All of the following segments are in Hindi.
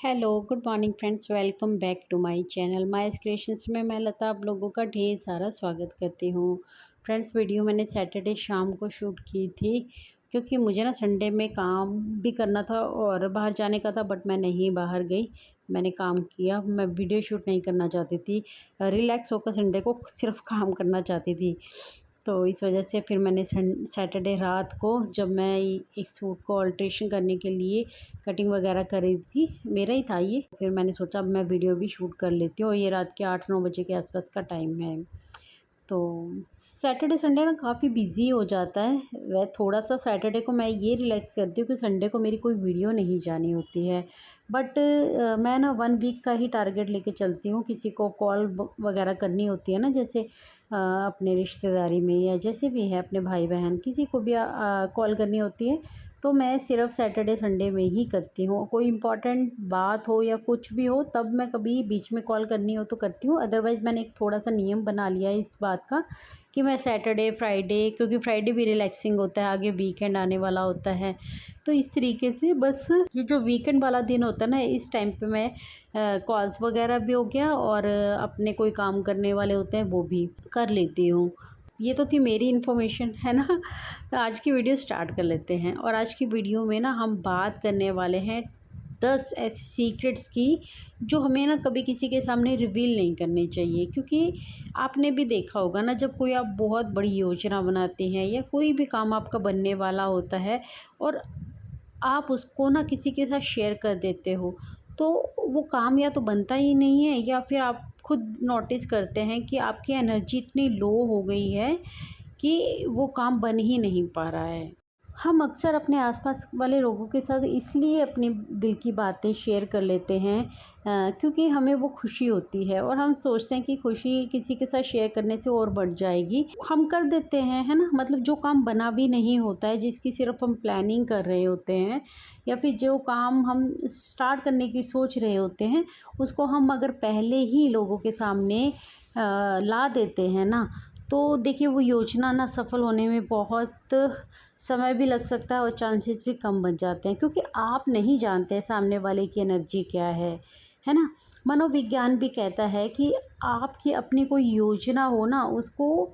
Hello good morning friends, welcome back to my channel my creations में मैं लता आप लोगों का ढेर सारा स्वागत करती हूँ। फ्रेंड्स, वीडियो मैंने सैटरडे शाम को शूट की थी क्योंकि मुझे ना संडे में काम भी करना था और बाहर जाने का था, बट मैं नहीं बाहर गई। मैंने काम किया, मैं वीडियो शूट नहीं करना चाहती थी। रिलैक्स होकर संडे को सिर्फ काम करना चाहती थी। तो इस वजह से फिर मैंने सैटरडे रात को, जब मैं एक सूट को अल्ट्रेशन करने के लिए कटिंग वगैरह कर रही थी, मेरा ही था ये, फिर मैंने सोचा अब मैं वीडियो भी शूट कर लेती हूँ। ये रात के 8-9 बजे के आसपास का टाइम है। तो सैटरडे संडे ना काफ़ी बिज़ी हो जाता है। वह थोड़ा-सा सैटरडे को मैं ये रिलैक्स करती हूँ कि संडे को मेरी कोई वीडियो नहीं जानी होती है। बट मैं ना 1 वीक का ही टारगेट लेके चलती हूँ। किसी को कॉल वगैरह करनी होती है ना, जैसे अपने रिश्तेदारी में या जैसे भी है, अपने भाई-बहन किसी को भी कॉल करनी होती है, तो मैं सिर्फ़ सैटरडे संडे में ही करती हूँ। कोई इम्पोर्टेंट बात हो या कुछ भी हो, तब मैं कभी बीच में कॉल करनी हो तो करती हूँ। अदरवाइज़ मैंने एक थोड़ा-सा नियम बना लिया है इस बात का कि मैं सैटरडे, फ्राइडे, क्योंकि फ्राइडे भी रिलैक्सिंग होता है, आगे वीकेंड आने वाला होता है। तो इस तरीके से बस ये जो वीकेंड वाला दिन होता है ना, इस टाइम पे मैं कॉल्स वगैरह भी हो गया और अपने कोई काम करने वाले होते हैं वो भी कर लेती हूँ। ये तो थी मेरी इन्फॉर्मेशन, है ना? तो आज की वीडियो स्टार्ट कर लेते हैं। और आज की वीडियो में ना हम बात करने वाले हैं 10 ऐसी सीक्रेट्स की जो हमें ना कभी किसी के सामने रिवील नहीं करनी चाहिए। क्योंकि आपने भी देखा होगा ना, जब कोई आप बहुत बड़ी योजना बनाते हैं या कोई भी काम आपका बनने वाला होता है और आप उसको ना किसी के साथ शेयर कर देते हो, तो वो काम या तो बनता ही नहीं है या फिर आप खुद नोटिस करते हैं कि आपकी एनर्जी इतनी लो हो गई है कि वो काम बन ही नहीं पा रहा है। हम अक्सर अपने आसपास वाले लोगों के साथ इसलिए अपनी दिल की बातें शेयर कर लेते हैं क्योंकि हमें वो खुशी होती है और हम सोचते हैं कि खुशी किसी के साथ शेयर करने से और बढ़ जाएगी। हम कर देते हैं, है ना? मतलब जो काम बना भी नहीं होता है, जिसकी सिर्फ हम प्लानिंग कर रहे होते हैं, या फिर जो काम हम स्टार्ट करने की सोच रहे होते हैं, उसको हम अगर पहले ही लोगों के सामने ला देते हैं ना, तो देखिए वो योजना ना सफल होने में बहुत समय भी लग सकता है और चांसेस भी कम बन जाते हैं, क्योंकि आप नहीं जानते सामने वाले की एनर्जी क्या है ना? मनोविज्ञान भी कहता है कि आपकी अपनी कोई योजना हो ना, उसको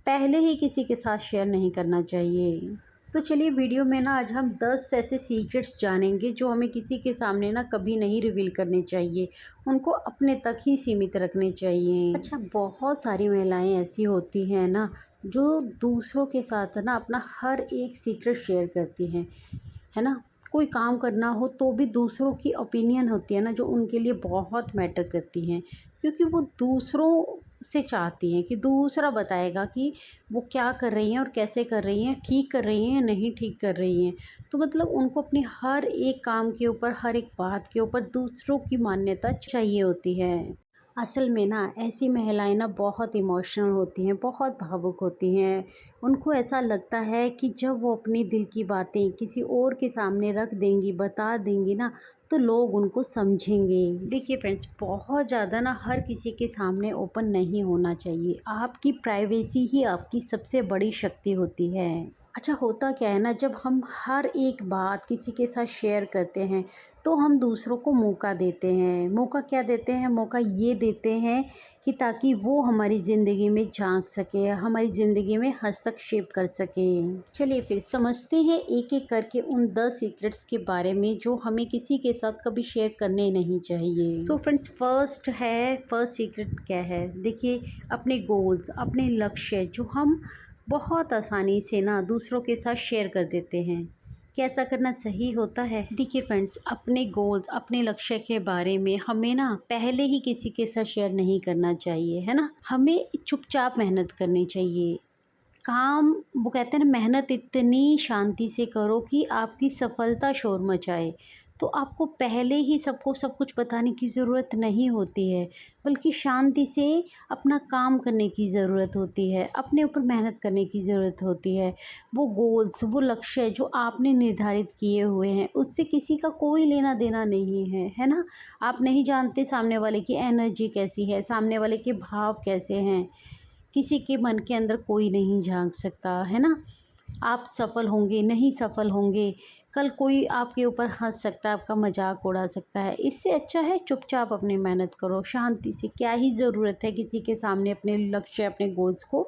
पहले ही किसी के साथ शेयर नहीं करना चाहिए। तो चलिए वीडियो में ना आज हम 10 ऐसे सीक्रेट्स जानेंगे जो हमें किसी के सामने ना कभी नहीं रिवील करने चाहिए। उनको अपने तक ही सीमित रखने चाहिए। अच्छा, बहुत सारी महिलाएं ऐसी होती हैं ना, जो दूसरों के साथ ना अपना हर एक सीक्रेट शेयर करती हैं, है ना? कोई काम करना हो तो भी दूसरों की ओपिनियन होती है ना, जो उनके लिए बहुत मैटर करती हैं, क्योंकि वो दूसरों से चाहती हैं कि दूसरा बताएगा कि वो क्या कर रही हैं और कैसे कर रही हैं, ठीक कर रही हैं या नहीं ठीक कर रही हैं। तो मतलब उनको अपनी हर एक काम के ऊपर, हर एक बात के ऊपर दूसरों की मान्यता चाहिए होती है। असल में ना ऐसी महिलाएं ना बहुत इमोशनल होती हैं, बहुत भावुक होती हैं। उनको ऐसा लगता है कि जब वो अपनी दिल की बातें किसी और के सामने रख देंगी, बता देंगी ना, तो लोग उनको समझेंगे। देखिए फ्रेंड्स, बहुत ज़्यादा ना हर किसी के सामने ओपन नहीं होना चाहिए। आपकी प्राइवेसी ही आपकी सबसे बड़ी शक्ति होती है। अच्छा, होता क्या है ना, जब हम हर एक बात किसी के साथ शेयर करते हैं, तो हम दूसरों को मौका देते हैं। मौका क्या देते हैं? मौका ये देते हैं कि ताकि वो हमारी ज़िंदगी में झांक सके, हमारी ज़िंदगी में हस्तक्षेप कर सके। चलिए फिर समझते हैं एक एक करके उन 10 सीक्रेट्स के बारे में जो हमें किसी के साथ कभी शेयर करने नहीं चाहिए। सो फ्रेंड्स, फर्स्ट सीक्रेट क्या है? देखिए, अपने गोल्स, अपने लक्ष्य जो हम बहुत आसानी से ना दूसरों के साथ शेयर कर देते हैं, क्या ऐसा करना सही होता है? देखिए फ्रेंड्स, अपने गोल्स, अपने लक्ष्य के बारे में हमें ना पहले ही किसी के साथ शेयर नहीं करना चाहिए, है ना? हमें चुपचाप मेहनत करनी चाहिए। काम, वो कहते हैं ना, मेहनत इतनी शांति से करो कि आपकी सफलता शोर मचाए। तो आपको पहले ही सबको सब कुछ बताने की ज़रूरत नहीं होती है, बल्कि शांति से अपना काम करने की ज़रूरत होती है, अपने ऊपर मेहनत करने की ज़रूरत होती है। वो गोल्स, वो लक्ष्य जो आपने निर्धारित किए हुए हैं, उससे किसी का कोई लेना देना नहीं है ना? आप नहीं जानते सामने वाले की एनर्जी कैसी है, सामने वाले के भाव कैसे हैं। किसी के मन के अंदर कोई नहीं झांक सकता, है ना? आप सफल होंगे, नहीं सफल होंगे, कल कोई आपके ऊपर हँस सकता है, आपका मजाक उड़ा सकता है। इससे अच्छा है चुपचाप अपनी मेहनत करो शांति से। क्या ही ज़रूरत है किसी के सामने अपने लक्ष्य, अपने गोल्स को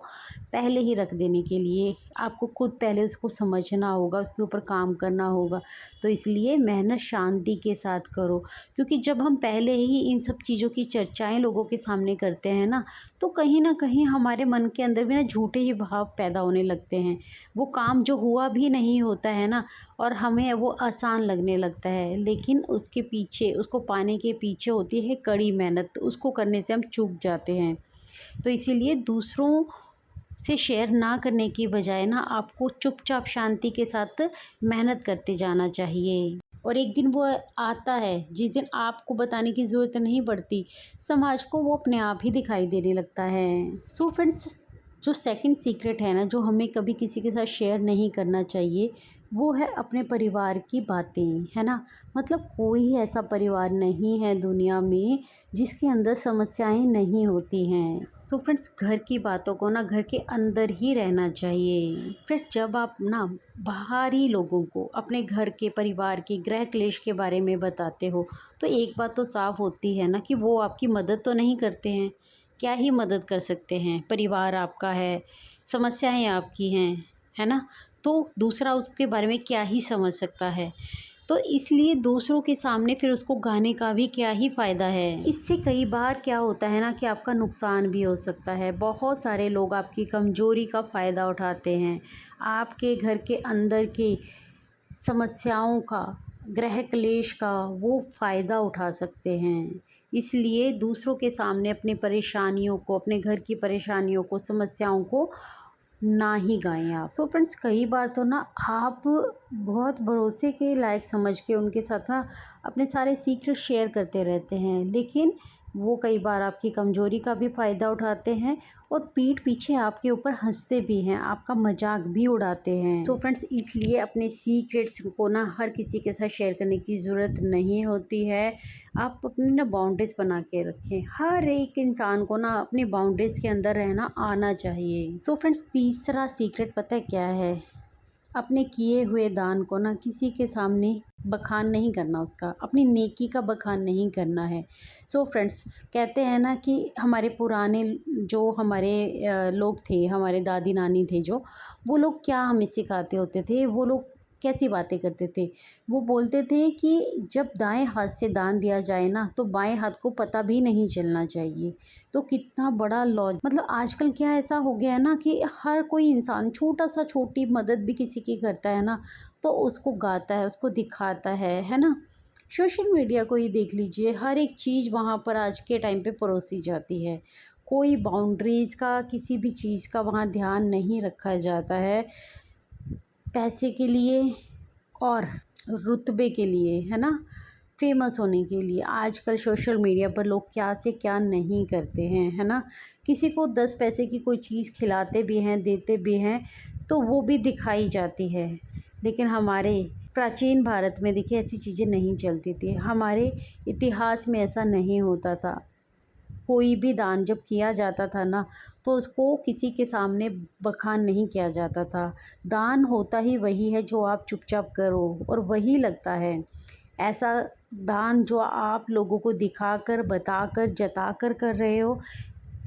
पहले ही रख देने के लिए। आपको खुद पहले उसको समझना होगा, उसके ऊपर काम करना होगा। तो इसलिए मेहनत शांति के साथ करो, क्योंकि जब हम पहले ही इन सब चीज़ों की चर्चाएँ लोगों के सामने करते हैं ना, तो कहीं न कहीं हमारे मन के अंदर भी ना झूठे ही भाव पैदा होने लगते हैं। वो काम जो हुआ भी नहीं होता है ना, और हमें वो आसान लगने लगता है, लेकिन उसके पीछे, उसको पाने के पीछे होती है कड़ी मेहनत, उसको करने से हम चूक जाते हैं। तो इसीलिए दूसरों से शेयर ना करने की बजाय ना आपको चुपचाप शांति के साथ मेहनत करते जाना चाहिए। और एक दिन वो आता है जिस दिन आपको बताने की ज़रूरत नहीं पड़ती, समाज को वो अपने आप ही दिखाई देने लगता है। सो फ्रेंड्स, जो सेकंड सीक्रेट है ना, जो हमें कभी किसी के साथ शेयर नहीं करना चाहिए, वो है अपने परिवार की बातें, है ना। मतलब कोई ऐसा परिवार नहीं है दुनिया में जिसके अंदर समस्याएं नहीं होती हैं। सो फ्रेंड्स, घर की बातों को ना घर के अंदर ही रहना चाहिए। फिर जब आप ना बाहरी लोगों को अपने घर के, परिवार के गृह क्लेश के बारे में बताते हो, तो एक बात तो साफ होती है ना कि वो आपकी मदद तो नहीं करते हैं। क्या ही मदद कर सकते हैं, परिवार आपका है, समस्याएं आपकी हैं, है ना। तो दूसरा उसके बारे में क्या ही समझ सकता है। तो इसलिए दूसरों के सामने फिर उसको गाने का भी क्या ही फ़ायदा है। इससे कई बार क्या होता है ना कि आपका नुकसान भी हो सकता है। बहुत सारे लोग आपकी कमज़ोरी का फ़ायदा उठाते हैं, आपके घर के अंदर की समस्याओं का, गृह क्लेश का वो फ़ायदा उठा सकते हैं। इसलिए दूसरों के सामने अपनी परेशानियों को, अपने घर की परेशानियों को, समस्याओं को ना ही गाएँ आप। सो फ्रेंड्स, कई बार तो ना आप बहुत भरोसे के लायक समझ के उनके साथ ना अपने सारे सीक्रेट शेयर करते रहते हैं, लेकिन वो कई बार आपकी कमज़ोरी का भी फ़ायदा उठाते हैं और पीठ पीछे आपके ऊपर हँसते भी हैं, आपका मजाक भी उड़ाते हैं। सो फ्रेंड्स, इसलिए अपने सीक्रेट्स को ना हर किसी के साथ शेयर करने की ज़रूरत नहीं होती है। आप अपनी ना बाउंड्रीज़ बना के रखें। हर एक इंसान को ना अपनी बाउंड्रीज़ के अंदर रहना आना चाहिए। सो फ्रेंड्स, तीसरा सीक्रेट पता है क्या है? अपने किए हुए दान को ना किसी के सामने बखान नहीं करना, उसका, अपनी नेकी का बखान नहीं करना है। सो फ्रेंड्स, कहते हैं ना कि हमारे पुराने जो हमारे लोग थे, हमारे दादी नानी थे जो, वो लोग क्या हमें सिखाते होते थे, वो लोग कैसी बातें करते थे। वो बोलते थे कि जब दाएं हाथ से दान दिया जाए ना, तो बाएं हाथ को पता भी नहीं चलना चाहिए। तो कितना बड़ा लॉ, मतलब आजकल क्या ऐसा हो गया है ना कि हर कोई इंसान छोटा सा, छोटी मदद भी किसी की करता है ना, तो उसको गाता है, उसको दिखाता है ना। सोशल मीडिया को ही देख लीजिए, हर एक चीज़ वहाँ पर आज के टाइम पे परोसी जाती है। कोई बाउंड्रीज़ का, किसी भी चीज़ का वहाँ ध्यान नहीं रखा जाता है। पैसे के लिए और रुतबे के लिए, है ना, फेमस होने के लिए आजकल सोशल मीडिया पर लोग क्या से क्या नहीं करते हैं, है ना। किसी को 10 पैसे की कोई चीज़ खिलाते भी हैं, देते भी हैं, तो वो भी दिखाई जाती है। लेकिन हमारे प्राचीन भारत में देखिए ऐसी चीज़ें नहीं चलती थी, हमारे इतिहास में ऐसा नहीं होता था। कोई भी दान जब किया जाता था ना, तो उसको किसी के सामने बखान नहीं किया जाता था। दान होता ही वही है जो आप चुपचाप करो और वही लगता है। ऐसा दान जो आप लोगों को दिखाकर, बताकर, जताकर कर रहे हो,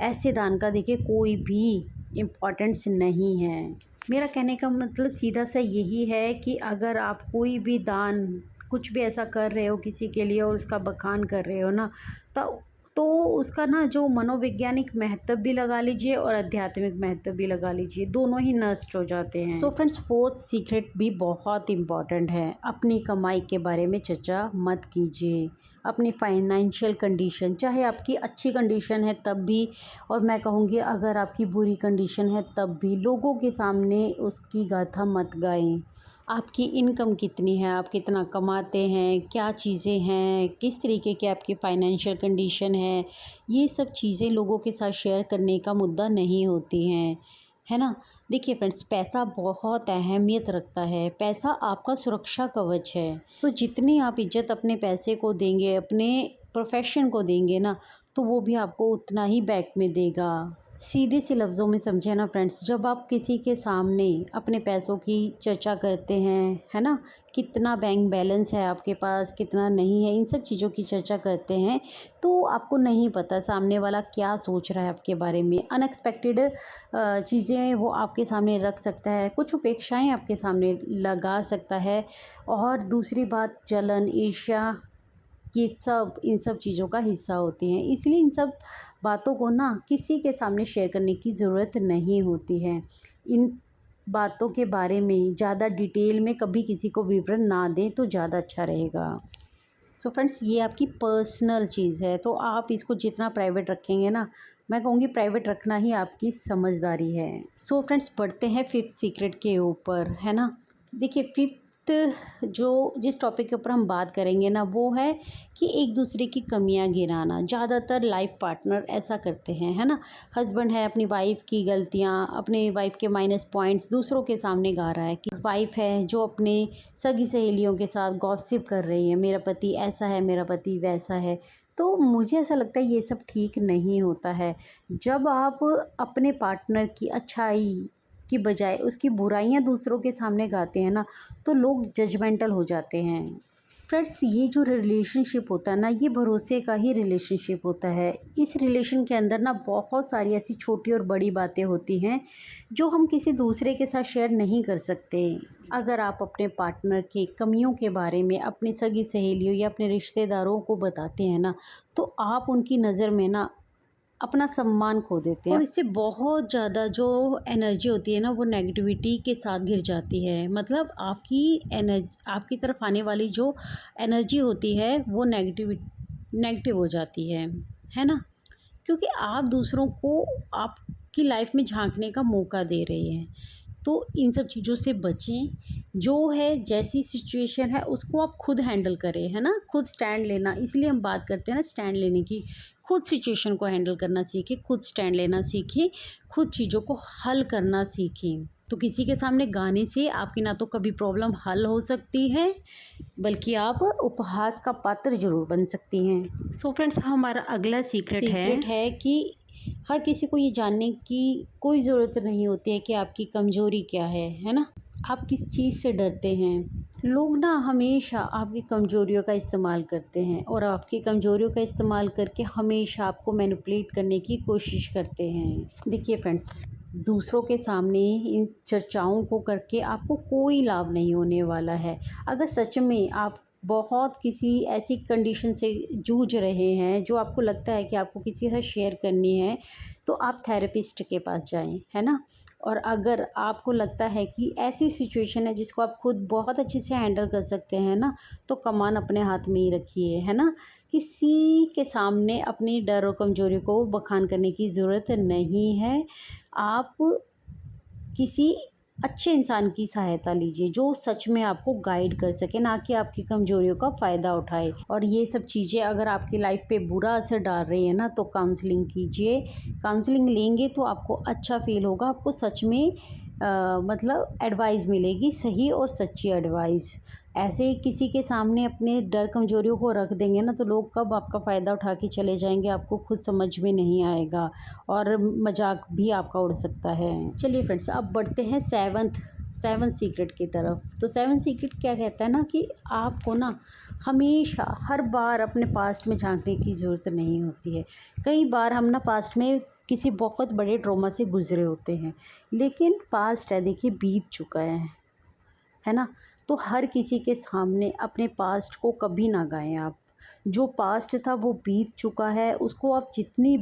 ऐसे दान का देखिए कोई भी इम्पोर्टेंस नहीं है। मेरा कहने का मतलब सीधा सा यही है कि अगर आप कोई भी दान, कुछ भी ऐसा कर रहे हो किसी के लिए और उसका बखान कर रहे हो ना, तो उसका ना जो मनोवैज्ञानिक महत्व भी लगा लीजिए और आध्यात्मिक महत्व भी लगा लीजिए, दोनों ही नष्ट हो जाते हैं। सो फ्रेंड्स, फोर्थ सीक्रेट भी बहुत इम्पॉर्टेंट है। अपनी कमाई के बारे में चर्चा मत कीजिए। अपनी फाइनेंशियल कंडीशन, चाहे आपकी अच्छी कंडीशन है तब भी, और मैं कहूँगी अगर आपकी बुरी कंडीशन है तब भी, लोगों के सामने उसकी गाथा मत गाएं। आपकी इनकम कितनी है, आप कितना कमाते हैं, क्या चीज़ें हैं, किस तरीके की आपकी फ़ाइनेंशियल कंडीशन है, ये सब चीज़ें लोगों के साथ शेयर करने का मुद्दा नहीं होती हैं, है ना। देखिए फ्रेंड्स, पैसा बहुत अहमियत रखता है। पैसा आपका सुरक्षा कवच है। तो जितनी आप इज्जत अपने पैसे को देंगे, अपने प्रोफेशन को देंगे ना, तो वो भी आपको उतना ही बैक में देगा। सीधे से लफ्ज़ों में समझे ना फ्रेंड्स, जब आप किसी के सामने अपने पैसों की चर्चा करते हैं, है ना? कितना बैंक बैलेंस है आपके पास, कितना नहीं है, इन सब चीज़ों की चर्चा करते हैं, तो आपको नहीं पता सामने वाला क्या सोच रहा है आपके बारे में। अनएक्सपेक्टेड चीज़ें वो आपके सामने रख सकता है, कुछ अपेक्षाएँ आपके सामने लगा सकता है, और दूसरी बात जलन, ईर्ष्या, ये सब इन सब चीज़ों का हिस्सा होती हैं। इसलिए इन सब बातों को ना किसी के सामने शेयर करने की ज़रूरत नहीं होती है। इन बातों के बारे में ज़्यादा डिटेल में कभी किसी को विवरण ना दें तो ज़्यादा अच्छा रहेगा। सो फ्रेंड्स, ये आपकी पर्सनल चीज़ है, तो आप इसको जितना प्राइवेट रखेंगे ना, मैं कहूँगी प्राइवेट रखना ही आपकी समझदारी है। सो फ्रेंड्स, बढ़ते हैं फिफ्थ सीक्रेट के ऊपर, है ना? देखिए, फिफ्थ जो जिस टॉपिक के ऊपर हम बात करेंगे ना, वो है कि एक दूसरे की कमियां गिनाना। ज़्यादातर लाइफ पार्टनर ऐसा करते हैं, है ना? हस्बैंड है, अपनी वाइफ की गलतियां, अपने वाइफ के माइनस पॉइंट्स दूसरों के सामने गा रहा है। कि वाइफ है जो अपने सगी सहेलियों के साथ गॉसिप कर रही है, मेरा पति ऐसा है, मेरा पति वैसा है। तो मुझे ऐसा लगता है ये सब ठीक नहीं होता है। जब आप अपने पार्टनर की अच्छाई की बजाय उसकी बुराइयां दूसरों के सामने गाते हैं ना, तो लोग जजमेंटल हो जाते हैं। फ्रेंड्स, ये जो रिलेशनशिप होता है ना, ये भरोसे का ही रिलेशनशिप होता है। इस रिलेशन के अंदर ना बहुत सारी ऐसी छोटी और बड़ी बातें होती हैं जो हम किसी दूसरे के साथ शेयर नहीं कर सकते। अगर आप अपने पार्टनर की कमियों के बारे में अपनी सगी सहेलियों या अपने रिश्तेदारों को बताते हैं ना, तो आप उनकी नज़र में ना अपना सम्मान खो देते हैं, और इससे बहुत ज़्यादा जो एनर्जी होती है ना, वो नेगेटिविटी के साथ घिर जाती है। मतलब आपकी तरफ आने वाली जो एनर्जी होती है वो नेगेटिव हो जाती है ना? क्योंकि आप दूसरों को आपकी लाइफ में झांकने का मौका दे रहे हैं। तो इन सब चीज़ों से बचें। जो है जैसी सिचुएशन है उसको आप खुद हैंडल करें, है ना? खुद स्टैंड लेना, इसलिए हम बात करते हैं ना स्टैंड लेने की। खुद सिचुएशन को हैंडल करना सीखें, खुद स्टैंड लेना सीखें, खुद चीज़ों को हल करना सीखें। तो किसी के सामने गाने से आपकी ना तो कभी प्रॉब्लम हल हो सकती है, बल्कि आप उपहास का पात्र ज़रूर बन सकती हैं। सो फ्रेंड्स, हमारा अगला सीक्रेट है कि हर किसी को ये जानने की कोई ज़रूरत नहीं होती है कि आपकी कमज़ोरी क्या है ना? आप किस चीज़ से डरते हैं। लोग ना हमेशा आपकी कमज़ोरियों का इस्तेमाल करते हैं, और आपकी कमज़ोरियों का इस्तेमाल करके हमेशा आपको मैनिपुलेट करने की कोशिश करते हैं। देखिए फ्रेंड्स, दूसरों के सामने इन चर्चाओं को करके आपको कोई लाभ नहीं होने वाला है। अगर सच में आप बहुत किसी ऐसी कंडीशन से जूझ रहे हैं जो आपको लगता है कि आपको किसी से शेयर करनी है, तो आप थेरेपिस्ट के पास जाएं, है ना? और अगर आपको लगता है कि ऐसी सिचुएशन है जिसको आप खुद बहुत अच्छे से हैंडल कर सकते हैं ना, तो कमान अपने हाथ में ही रखिए, है ना? किसी के सामने अपनी डर और कमजोरी को बखान करने की ज़रूरत नहीं है। आप किसी अच्छे इंसान की सहायता लीजिए जो सच में आपको गाइड कर सके, ना कि आपकी कमजोरियों का फ़ायदा उठाए। और ये सब चीज़ें अगर आपकी लाइफ पे बुरा असर डाल रही है ना, तो काउंसलिंग कीजिए। काउंसलिंग लेंगे तो आपको अच्छा फील होगा, आपको सच में मतलब एडवाइस मिलेगी, सही और सच्ची एडवाइस। ऐसे ही किसी के सामने अपने डर कमजोरियों को रख देंगे ना, तो लोग कब आपका फ़ायदा उठा के चले जाएंगे आपको खुद समझ में नहीं आएगा, और मजाक भी आपका उड़ सकता है। चलिए फ्रेंड्स, अब बढ़ते हैं सेवंथ सीक्रेट की तरफ। तो सेवंथ सीक्रेट क्या कहता है ना, कि आपको ना हमेशा हर बार अपने पास्ट में झांकने की ज़रूरत नहीं होती है। कई बार हम ना पास्ट में किसी बहुत बड़े ट्रॉमा से गुजरे होते हैं, लेकिन पास्ट है, देखिए बीत चुका है ना? तो हर किसी के सामने अपने पास्ट को कभी ना गाएं आप। जो पास्ट था वो बीत चुका है, उसको आप जितनी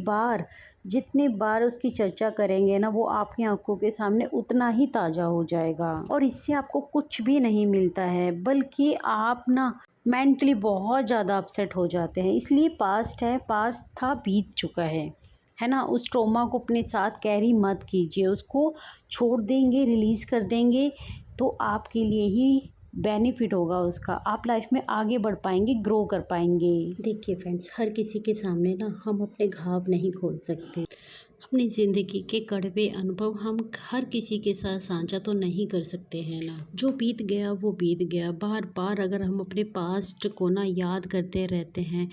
बार उसकी चर्चा करेंगे ना, वो आपकी आंखों के सामने उतना ही ताज़ा हो जाएगा, और इससे आपको कुछ भी नहीं मिलता है, बल्कि आप ना मेंटली बहुत ज़्यादा अपसेट हो जाते हैं। इसलिए पास्ट है, पास्ट था, बीत चुका है ना? उस ट्रॉमा को अपने साथ कैरी मत कीजिए, उसको छोड़ देंगे, रिलीज़ कर देंगे, तो आपके लिए ही बेनिफिट होगा उसका। आप लाइफ में आगे बढ़ पाएंगे, ग्रो कर पाएंगे। देखिए फ्रेंड्स, हर किसी के सामने ना हम अपने घाव नहीं खोल सकते। अपनी ज़िंदगी के कड़वे अनुभव हम हर किसी के साथ साझा तो नहीं कर सकते हैं ना। जो बीत गया वो बीत गया। बार बार अगर हम अपने पास्ट को ना याद करते रहते हैं,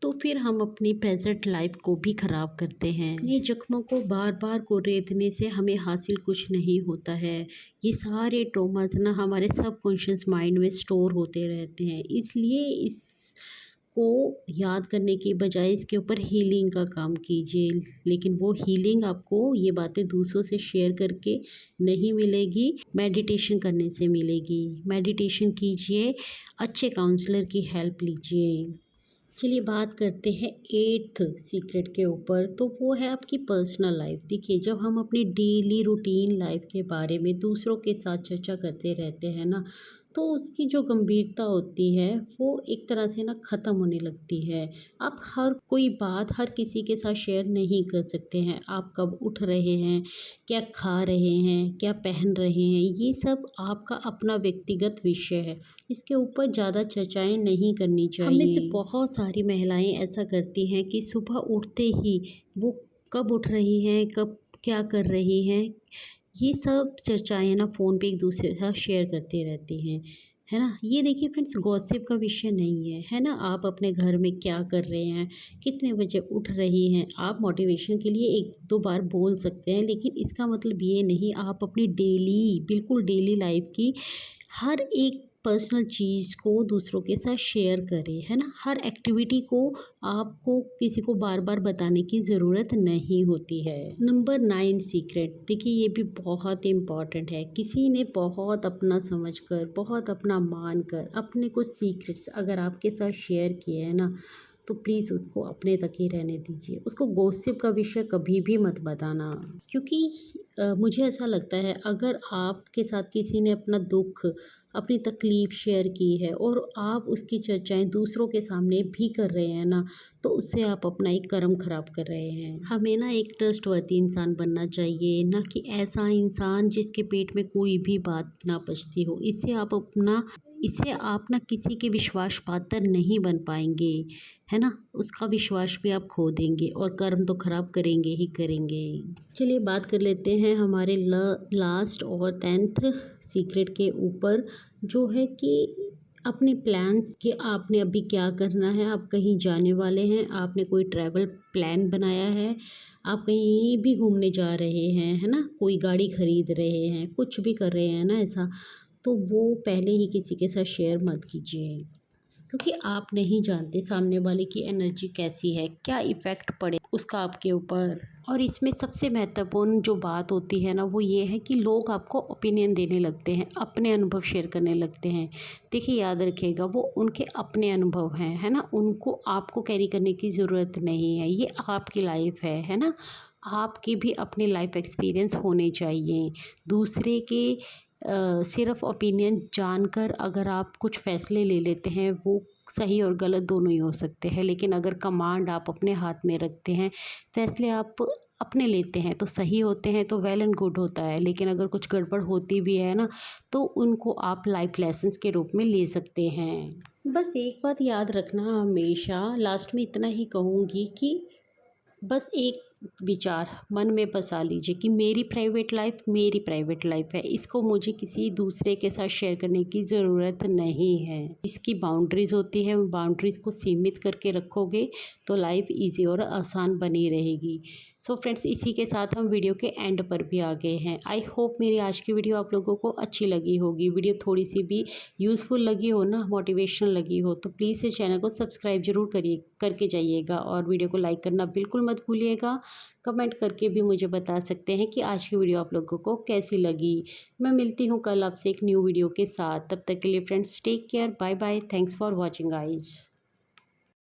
तो फिर हम अपनी प्रेजेंट लाइफ को भी ख़राब करते हैं। अपने जख्मों को बार बार कोरेदने से हमें हासिल कुछ नहीं होता है। ये सारे ट्रॉमास ना हमारे सबकॉन्शियस माइंड में स्टोर होते रहते हैं, इसलिए इस को याद करने की बजाय इसके ऊपर हीलिंग का काम कीजिए। लेकिन वो हीलिंग आपको ये बातें दूसरों से शेयर करके नहीं मिलेगी, मेडिटेशन करने से मिलेगी। मेडिटेशन कीजिए, अच्छे काउंसलर की हेल्प लीजिए। चलिए बात करते हैं 8th सीक्रेट के ऊपर, तो वो है आपकी पर्सनल लाइफ। देखिए, जब हम अपनी डेली रूटीन लाइफ के बारे में दूसरों के साथ चर्चा करते रहते हैं ना, तो उसकी जो गंभीरता होती है वो एक तरह से ना ख़त्म होने लगती है। आप हर कोई बात हर किसी के साथ शेयर नहीं कर सकते हैं। आप कब उठ रहे हैं, क्या खा रहे हैं, क्या पहन रहे हैं, ये सब आपका अपना व्यक्तिगत विषय है। इसके ऊपर ज़्यादा चर्चाएं नहीं करनी चाहिए। हमें से बहुत सारी महिलाएं ऐसा करती हैं कि सुबह उठते ही वो कब उठ रही हैं, कब क्या कर रही हैं, ये सब चर्चाएँ ना फ़ोन पे एक दूसरे के साथ शेयर करती रहती हैं, है ना? ये देखिए फ्रेंड्स, गॉसिप का विषय नहीं है ना? आप अपने घर में क्या कर रहे हैं, कितने बजे उठ रही हैं, आप मोटिवेशन के लिए 1-2 बार बोल सकते हैं, लेकिन इसका मतलब ये नहीं आप अपनी बिल्कुल डेली लाइफ़ की हर एक पर्सनल चीज़ को दूसरों के साथ शेयर करें, है ना? हर एक्टिविटी को आपको किसी को बार-बार बताने की ज़रूरत नहीं होती है। नंबर 9 सीक्रेट, देखिए ये भी बहुत इम्पॉर्टेंट है। किसी ने बहुत अपना समझकर, बहुत अपना मानकर अपने कुछ सीक्रेट्स अगर आपके साथ शेयर किए हैं ना, तो प्लीज़ उसको अपने तक ही रहने दीजिए। उसको गॉसिप का विषय कभी भी मत बताना, क्योंकि मुझे ऐसा लगता है अगर आपके साथ किसी ने अपना दुःख, अपनी तकलीफ़ शेयर की है और आप उसकी चर्चाएँ दूसरों के सामने भी कर रहे हैं ना, तो उससे आप अपना एक कर्म ख़राब कर रहे हैं। हमें ना एक ट्रस्टवर्दी इंसान बनना चाहिए, ना कि ऐसा इंसान जिसके पेट में कोई भी बात ना पचती हो। इससे आप ना किसी के विश्वास पात्र नहीं बन पाएंगे, है ना? उसका विश्वास भी आप खो देंगे और कर्म तो ख़राब करेंगे ही करेंगे। चलिए बात कर लेते हैं हमारे लास्ट और 10th सीक्रेट के ऊपर, जो है कि अपने प्लान्स कि आपने अभी क्या करना है। आप कहीं जाने वाले हैं, आपने कोई ट्रैवल प्लान बनाया है, आप कहीं भी घूमने जा रहे हैं, है ना? कोई गाड़ी खरीद रहे हैं, कुछ भी कर रहे हैं ना ऐसा, तो वो पहले ही किसी के साथ शेयर मत कीजिए, क्योंकि आप नहीं जानते सामने वाले की एनर्जी कैसी है, क्या इफ़ेक्ट पड़े उसका आपके ऊपर। और इसमें सबसे महत्वपूर्ण जो बात होती है ना, वो ये है कि लोग आपको ओपिनियन देने लगते हैं, अपने अनुभव शेयर करने लगते हैं। देखिए याद रखिएगा, वो उनके अपने अनुभव हैं, है ना? उनको आपको कैरी करने की ज़रूरत नहीं है। ये आपकी लाइफ है ना? आपकी भी अपनी लाइफ एक्सपीरियंस होने चाहिए। दूसरे के सिर्फ़ ओपिनियन जानकर अगर आप कुछ फ़ैसले ले लेते हैं, वो सही और गलत दोनों ही हो सकते हैं। लेकिन अगर कमांड आप अपने हाथ में रखते हैं, फ़ैसले आप अपने लेते हैं, तो सही होते हैं तो वेल एंड गुड होता है। लेकिन अगर कुछ गड़बड़ होती भी है ना, तो उनको आप लाइफ़ लेसन्स के रूप में ले सकते हैं। बस एक बात याद रखना हमेशा, लास्ट में इतना ही कहूँगी कि बस एक विचार मन में बसा लीजिए कि मेरी प्राइवेट लाइफ है, इसको मुझे किसी दूसरे के साथ शेयर करने की ज़रूरत नहीं है। इसकी बाउंड्रीज़ होती है, उन बाउंड्रीज़ को सीमित करके रखोगे तो लाइफ इजी और आसान बनी रहेगी। सो फ्रेंड्स, इसी के साथ हम वीडियो के एंड पर भी आ गए हैं। आई होप मेरी आज की वीडियो आप लोगों को अच्छी लगी होगी। वीडियो थोड़ी सी भी यूज़फुल लगी हो ना, मोटिवेशनल लगी हो, तो प्लीज़ इस चैनल को सब्सक्राइब ज़रूर करके जाइएगा और वीडियो को लाइक करना बिल्कुल मत भूलिएगा। कमेंट करके भी मुझे बता सकते हैं कि आज की वीडियो आप लोगों को कैसी लगी। मैं मिलती हूँ कल आपसे एक न्यू वीडियो के साथ। तब तक के लिए friends, take care, bye bye, thanks for watching guys.